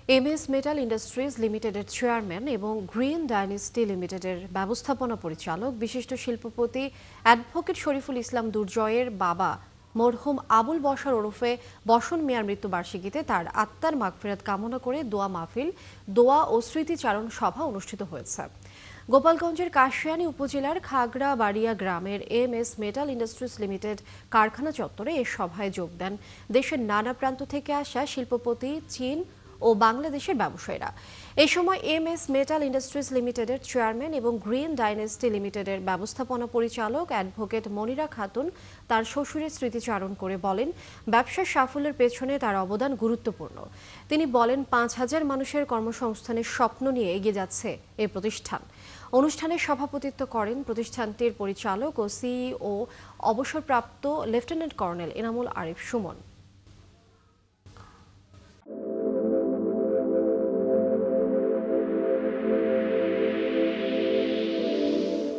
MS metal industries লিমিটেডের chairman এবং green dynasty লিমিটেডের ব্যবস্থাপনা পরিচালক বিশিষ্ট শিল্পপতি অ্যাডভোকেট শরীফুল ইসলাম দুর্জয়ের বাবা মরহুম আবুল বশর ওরফে বসন মিয়ার মৃত্যুবার্ষিকীতে তার আত্মার মাগফিরাত কামনা করে দোয়া মাহফিল, দোয়া ও স্মৃতিচারণ সভা অনুষ্ঠিত হয়েছে। গোপালগঞ্জের কাশিয়ানী উপজেলার খাগড়াবাড়িয়া গ্রামের এমএস মেটাল ইন্ডাস্ট্রিজ লিমিটেড কারখানা চত্বরে এ সভায় যোগ দেন দেশের নানা প্রান্ত থেকে আসা শিল্পপতি, চীন ও বাংলাদেশের ব্যবসায়ীরা। এই সময় এমএস মেটাল ইন্ডাস্ট্রিজ লিমিটেডের চেয়ারম্যান এবং গ্রিন ডাইনেস্টি লিমিটেডের ব্যবস্থাপনা পরিচালক অ্যাডভোকেট মনিরা খাতুন তার শ্বশুরের স্মৃতিচারণ করে বলেন, ব্যবসার সাফল্যের পেছনে তার অবদান গুরুত্বপূর্ণ। তিনি বলেন, 5,000 মানুষের কর্মসংস্থানের স্বপ্ন নিয়ে এগিয়ে যাচ্ছে এই প্রতিষ্ঠান। অনুষ্ঠানে সভাপতিত্ব করেন প্রতিষ্ঠানটির পরিচালক ও সিইও অবসরপ্রাপ্ত লেফটেন্যান্ট কর্নেল এনামুল আরিফ সুমন।